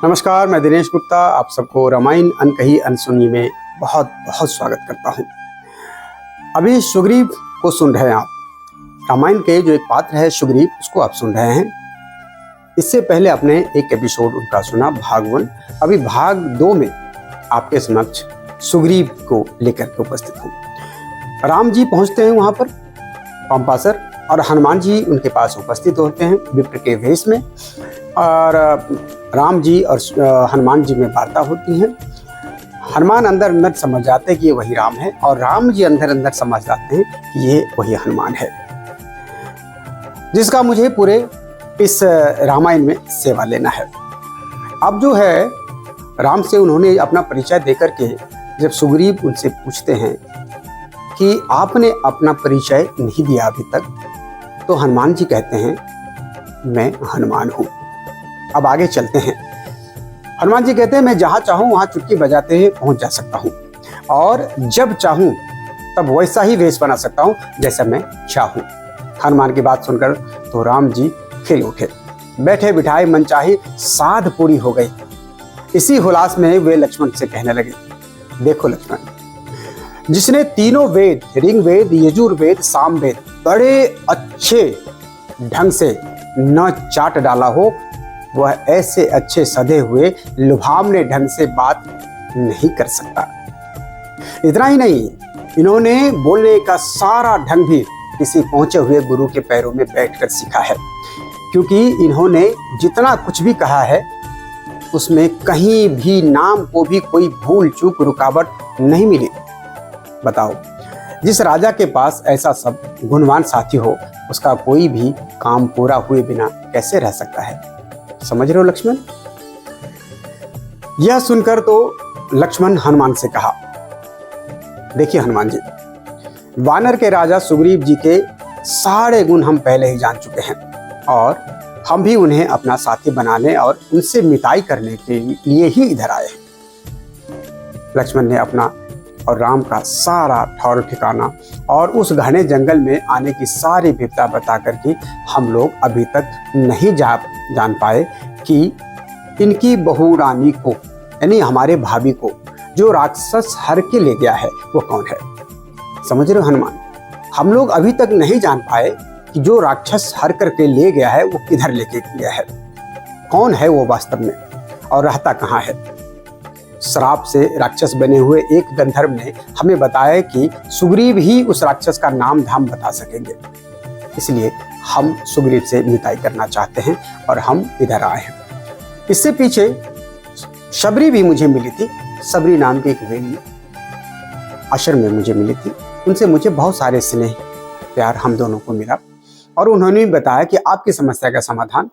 नमस्कार, मैं दिनेश गुप्ता आप सबको रामायण अनकही अनसुनी में बहुत बहुत स्वागत करता हूँ। अभी सुग्रीव को सुन रहे हैं आप। रामायण के जो एक पात्र है सुग्रीव, उसको आप सुन रहे हैं। इससे पहले आपने एक एपिसोड उनका सुना, भाग 1। अभी भाग 2 में आपके समक्ष सुग्रीव को लेकर के उपस्थित हूँ। राम जी पहुँचते हैं वहाँ पर पंपासर, और हनुमान जी उनके पास उपस्थित होते हैं विप्र के वेश में, और राम जी और हनुमान जी में वार्ता होती है। हनुमान अंदर अंदर समझ जाते हैं कि ये वही राम है, और राम जी अंदर अंदर समझ जाते हैं कि ये वही हनुमान है, जिसका मुझे पूरे इस रामायण में सेवा लेना है। अब जो है राम से उन्होंने अपना परिचय देकर के जब सुग्रीव उनसे पूछते हैं कि आपने अपना परिचय नहीं दिया अभी तक, तो हनुमान जी कहते हैं मैं हनुमान हूँ। अब आगे चलते हैं। हनुमान जी कहते हैं मैं जहाँ चाहूँ वहाँ चुटकी बजाते हुए पहुँच जा सकता हूँ, और जब चाहूँ तब वैसा ही वेश बना सकता हूँ जैसा मैं चाहूँ। हनुमान की बात सुनकर तो राम जी खिल उठे, बैठे बिठाए मनचाही साध पूरी हो गई। इसी हुलास में वे लक्ष्मण से कहने लगे, देखो लक्ष्मण, जिसने तीनों वेद, ऋग वेद, यजुर्वेद, सामवेद बड़े अच्छे ढंग से न चाट डाला हो, वह ऐसे अच्छे सधे हुए लुभावने ढंग से बात नहीं कर सकता। इतना ही नहीं, इन्होंने बोलने का सारा ढंग भी किसी पहुंचे हुए गुरु के पैरों में बैठकर सीखा है, क्योंकि इन्होंने जितना कुछ भी कहा है उसमें कहीं भी नाम को भी कोई भूल चूक रुकावट नहीं मिली। बताओ, जिस राजा के पास ऐसा सब गुणवान साथी हो, उसका कोई भी काम पूरा हुए बिना कैसे रह सकता है? समझ रहे हो लक्ष्मण? यह सुनकर तो लक्ष्मण हनुमान से कहा, देखिए हनुमान जी, वानर के राजा सुग्रीव जी के सारे गुण हम पहले ही जान चुके हैं, और हम भी उन्हें अपना साथी बनाने और उनसे मिताई करने के लिए ही इधर आए हैं। लक्ष्मण ने अपना और राम का सारा ठौर ठिकाना और उस घने जंगल में आने की सारी विपदा बता करके हम लोग अभी तक नहीं जान पाए कि इनकी बहू रानी को, यानी हमारे भाभी को, जो राक्षस हर के ले गया है वो कौन है। समझ रहे हो हनुमान? हम लोग अभी तक नहीं जान पाए कि जो राक्षस हर करके ले गया है वो किधर लेके गया है, कौन है वो वास्तव में, और रहता कहाँ है। श्राप से राक्षस बने हुए एक गंधर्व ने हमें बताया कि सुग्रीव ही उस राक्षस का नाम धाम बता सकेंगे, इसलिए हम सुग्रीव से मिताई करना चाहते हैं और हम इधर आए हैं। इससे पीछे शबरी भी मुझे मिली थी, सबरी नाम की एक वेली आश्रम में मुझे मिली थी। उनसे मुझे बहुत सारे स्नेह प्यार हम दोनों को मिला, और उन्होंने भी बताया कि आपकी समस्या का समाधान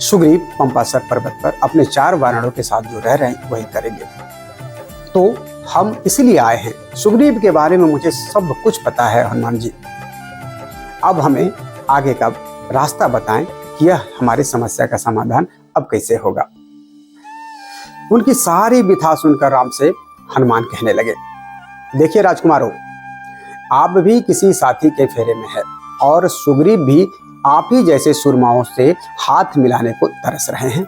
सुग्रीव पंपासर पर्वत पर अपने 4 वानरों के साथ जो रह रहे हैं वही करेंगे। तो हम इसलिए आए हैं। सुग्रीव के बारे में मुझे सब कुछ पता है हनुमान जी। अब हमें आगे का रास्ता बताएं कि यह हमारी समस्या का समाधान अब कैसे होगा। उनकी सारी व्यथा सुनकर राम से हनुमान कहने लगे, देखिए राजकुमारों, आप भी किसी साथी के फेरे में है, और सुग्रीव भी आप ही जैसे सुरमाओं से हाथ मिलाने को तरस रहे हैं।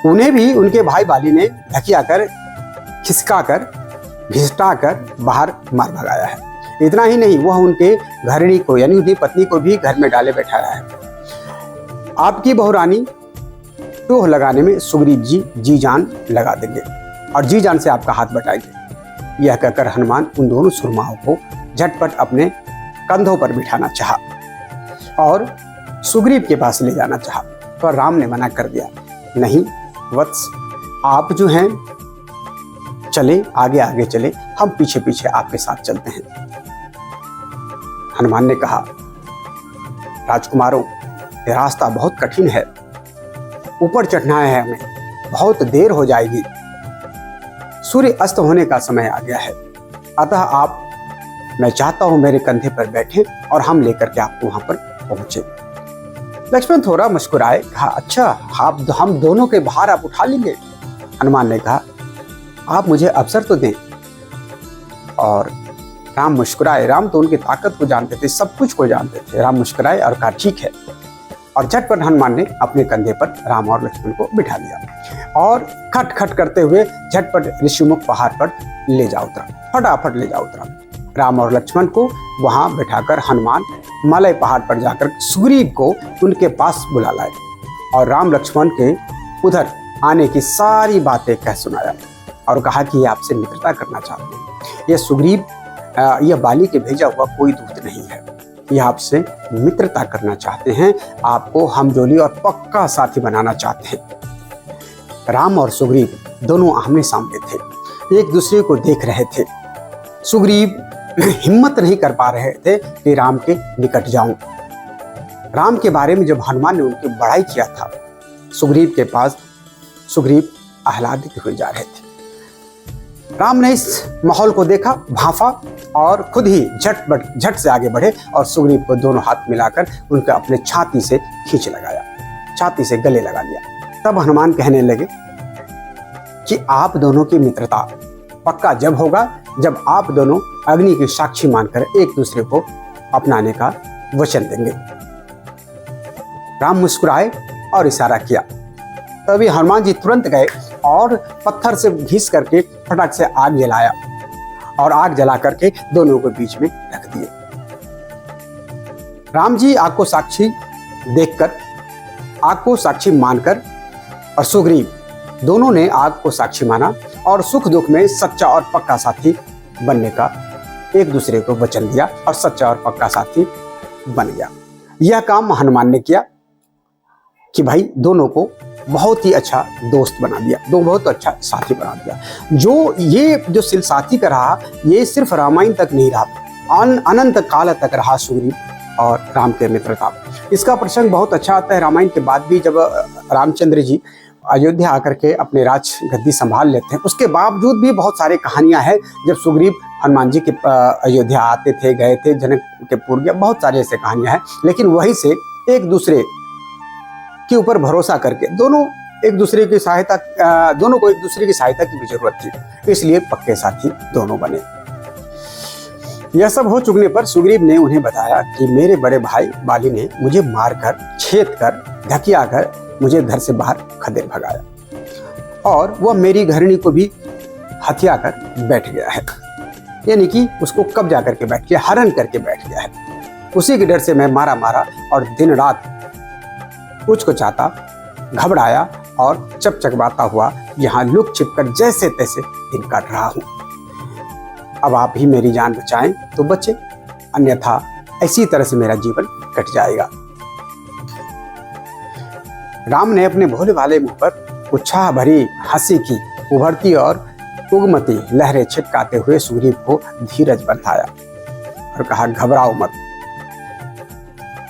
उन्हें भी उनके भाई बाली ने ढकियाकर, खिसकाकर, घिसटाकर बाहर मार भगाया है। इतना ही नहीं, वह उनके घरणी को, यानी उनकी पत्नी को भी घर में डाले बैठाया है। आपकी बहुरानी टोह लगाने में सुग्रीव जी जी जान लगा देंगे, और जी जान से आपका हाथ बटाएंगे। यह कहकर हनुमान उन दोनों सुरमाओं को झटपट अपने कंधों पर बिठाना चाहा और सुग्रीव के पास ले जाना चाहा, पर राम ने मना कर दिया, नहीं वत्स, आप जो हैं चले, आगे आगे चले, हम पीछे पीछे आपके साथ चलते हैं। हनुमान ने कहा, राजकुमारों, यह रास्ता बहुत कठिन है, ऊपर चढ़ना है हमें, बहुत देर हो जाएगी, सूर्य अस्त होने का समय आ गया है, अतः मैं चाहता हूं मेरे कंधे पर बैठे और हम लेकर के आपको वहां पर पहुंचे। लक्ष्मण थोड़ा मुस्कुराए, कहा, अच्छा, हम दोनों के भार आप उठा लेंगे। हनुमान ने कहा, आप मुझे अवसर तो दें। और राम मुस्कुराए। राम तो उनकी ताकत को जानते थे, सब कुछ को जानते थे। राम मुस्कुराए और कहा, ठीक है, और झटपट हनुमान ने अपने कंधे पर राम और लक्ष्मण को बिठा लिया और खट खट करते हुए झटपट ऋषिमुख पहाड़ पर ले जा उतरा, फटाफट ले जा उतरा। राम और लक्ष्मण को वहां बैठाकर हनुमान मलय पहाड़ पर जाकर सुग्रीव को उनके पास बुला लाए और राम लक्ष्मण के उधर आने की सारी बातें कह सुनाया और कहा कि ये आपसे मित्रता करना चाहते हैं। यह सुग्रीव, यह बाली के भेजा हुआ कोई दूत नहीं है, यह आपसे मित्रता करना चाहते हैं, आपको हमजोली और पक्का साथी बनाना चाहते हैं। राम और सुग्रीव दोनों आमने सामने थे, एक दूसरे को देख रहे थे। सुग्रीव हिम्मत नहीं कर पा रहे थे कि राम के निकट जाऊं। राम के बारे में जब हनुमान ने उनकी बड़ाई किया था सुग्रीव के पास, सुग्रीव आह्लादित हुए जा रहे थे। राम ने इस माहौल को देखा, भांफा और खुद ही झट से आगे बढ़े और सुग्रीव को दोनों हाथ मिलाकर उनके अपने छाती से खींच लगाया, छाती से गले लगा लिया। तब हनुमान कहने लगे कि आप दोनों की मित्रता पक्का जब होगा जब आप दोनों अग्नि की साक्षी मानकर एक दूसरे को अपनाने का वचन देंगे। राम मुस्कुराए और इशारा किया। तभी हनुमान जी तुरंत गए और पत्थर से घिस करके फटाक से आग जलाया और आग जला करके दोनों को बीच में रख दिए। राम जी आग को साक्षी देखकर, आग को साक्षी मानकर और सुग्रीव दोनों ने आग को साक्षी माना और सुख दुख में सच्चा और पक्का साथी बनने का एक दूसरे को वचन दिया और सच्चा और पक्का साथी बन गया। यह काम हनुमान ने किया कि भाई दोनों को बहुत ही अच्छा दोस्त बना दिया, दो बहुत अच्छा साथी बना दिया। ये जो साथी का रहा, ये सिर्फ रामायण तक नहीं रहा, अनंत काल तक रहा सुग्रीव और राम के मित्रता। इसका प्रसंग बहुत अच्छा आता है रामायण के बाद भी, जब रामचंद्र जी अयोध्या आकर के अपने राज गद्दी संभाल लेते हैं। उसके बावजूद भी बहुत सारी कहानियां हैं जब सुग्रीव हनुमान जी के अयोध्या आते थे, गए थे, जनकपुर गया, बहुत सारी ऐसी कहानियां हैं। लेकिन वहीं से एक दूसरे के ऊपर भरोसा करके दोनों को एक दूसरे की सहायता की भी जरूरत थी, इसलिए पक्के साथी दोनों बने। यह सब हो चुकने पर सुग्रीव ने उन्हें बताया कि मेरे बड़े भाई बाली ने मुझे मारकर, छेद कर, धकिया कर मुझे घर से बाहर खदेड़ भगाया और वह मेरी घरणी को भी हथिया कर बैठ गया है, यानी कि उसको कब्जा करके बैठ गया, हरण करके बैठ गया है। उसी के डर से मैं मारा और दिन रात उचकुचाता, घबराया और चकचकाता हुआ यहाँ लुक छिप कर जैसे तैसे दिन काट रहा हूँ। अब आप ही मेरी जान बचाएं तो बचे, अन्यथा इसी तरह से मेरा जीवन कट जाएगा। राम ने अपने भोले भाले मुंह पर उत्साह भरी हंसी की उभरती और उगमती लहरें छिटकाते हुए सुग्रीव को धीरज बंधाया और कहा, घबराओ मत,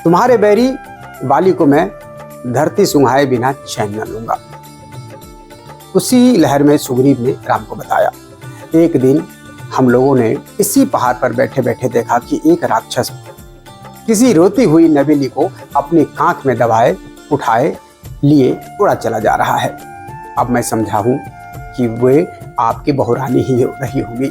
तुम्हारे बैरी बाली को मैं धरती सुंघाए बिना चैन न लूंगा। उसी लहर में सुग्रीव ने राम को बताया, एक दिन हम लोगों ने इसी पहाड़ पर बैठे बैठे देखा कि एक राक्षस किसी रोती हुई नवेली को अपनी कांख में दबाए उठाए लिए उड़ा चला जा रहा है। अब मैं समझा हूं कि वे आपकी बहुरानी ही रही होगी,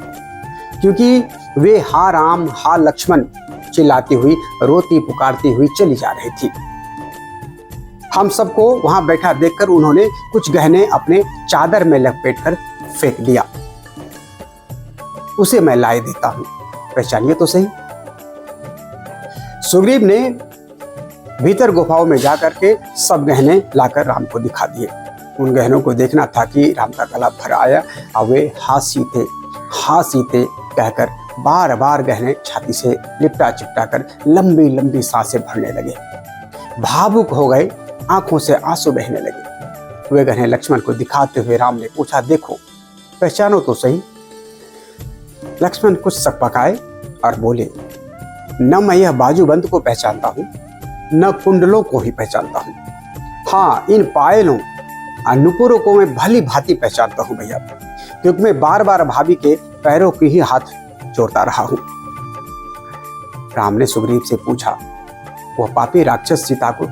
क्योंकि वे हा राम हा लक्ष्मण चिल्लाती हुई, रोती पुकारती हुई चली जा रही थी। हम सबको वहां बैठा देखकर उन्होंने कुछ गहने अपने चादर में लपेटकर फेंक दिया, उसे मैं लाए देता हूं, पहचानिए तो सही। सुग्रीव ने भीतर गुफाओं में जाकर के सब गहने लाकर राम को दिखा दिए। उन गहनों को देखना था कि राम का गला भर आया और वे हाँ सीते कहकर बार बार गहने छाती से लिपटा चिपटा कर लंबी लंबी सांसें भरने लगे। भावुक हो गए, आंखों से आंसू बहने लगे। वे गहने लक्ष्मण को दिखाते हुए राम ने पूछा, देखो पहचानो तो सही। लक्ष्मण कुछ सकपकाए और बोले, न मैं यह बाजूबंद को पहचानता हूँ, न कुंडलों को ही पहचानता हूँ। हाँ, इन पायलों नुपुरों को मैं भली भांति पहचानता हूँ भैया, क्योंकि मैं बार बार भाभी के पैरों की ही हाथ जोड़ता रहा हूँ। राम ने सुग्रीव से पूछा, वह पापी राक्षस सीता को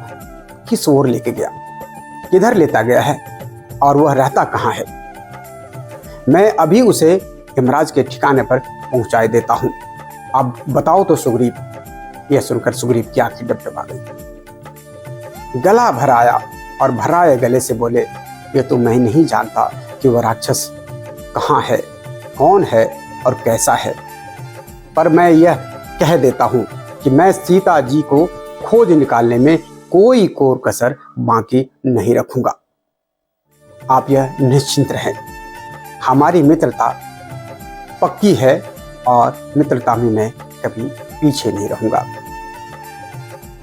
किस ओर लेके गया, किधर लेता गया है और वह रहता कहाँ है? मैं अभी उसे यमराज के ठिकाने पर पहुंचाए देता हूं। अब बताओ तो सुग्रीव। यह सुनकर सुग्रीव की आंखें डबडबा गई। गला भराया और भराए गले से बोले, ये तो मैं नहीं जानता कि वह राक्षस कहाँ है, कौन है और कैसा है, पर मैं यह कह देता हूँ कि मैं सीता जी को खोज निकालने में कोई कोर कसर बाकी नहीं रखूंगा। आप यह निश्चिंत रहें, हमारी मित्रता पक्की है और मित्रता में मैं कभी पीछे नहीं रहूंगा।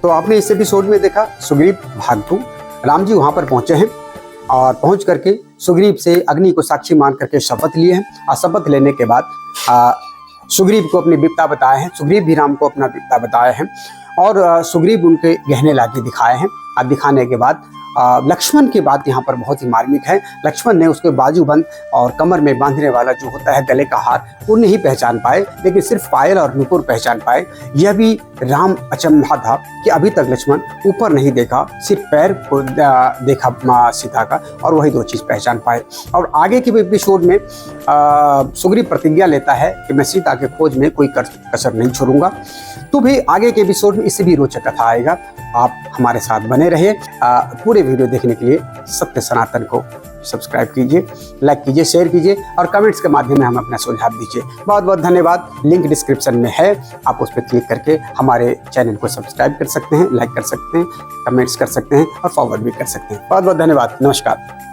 तो आपने इस एपिसोड में देखा सुग्रीव भागतु, राम जी वहां पर पहुंचे हैं और पहुंच करके सुग्रीव से अग्नि को साक्षी मान करके शपथ लिए हैं और शपथ लेने के बाद सुग्रीव को अपनी विपदा बताए हैं, सुग्रीव भी राम को अपना विपदा बताए हैं और सुग्रीव उनके गहने लाके दिखाए हैं। और दिखाने के बाद लक्ष्मण की बात यहाँ पर बहुत ही मार्मिक है। लक्ष्मण ने उसके बाजूबंद और कमर में बांधने वाला जो होता है गले का हार, वो नहीं पहचान पाए, लेकिन सिर्फ पायल और नुपुर पहचान पाए। यह भी राम अचंभा था कि अभी तक लक्ष्मण ऊपर नहीं देखा, सिर्फ पैर को देखा माँ सीता का, और वही दो चीज़ पहचान पाए। और आगे के एपिसोड में सुग्रीव प्रतिज्ञा लेता है कि मैं सीता के खोज में कोई कसर नहीं छोड़ूंगा। तो भी आगे के एपिसोड में इससे भी रोचक कथा आएगा। आप हमारे साथ बने रहिए। पूरे वीडियो देखने के लिए सत्य सनातन को सब्सक्राइब कीजिए, लाइक कीजिए, शेयर कीजिए और कमेंट्स के माध्यम में हमें अपना सुझाव दीजिए। बहुत बहुत धन्यवाद। लिंक डिस्क्रिप्शन में है, आप उस पर क्लिक करके हमारे चैनल को सब्सक्राइब कर सकते हैं, लाइक कर सकते हैं, कमेंट्स कर सकते हैं और फॉरवर्ड भी कर सकते हैं। बहुत बहुत धन्यवाद। नमस्कार।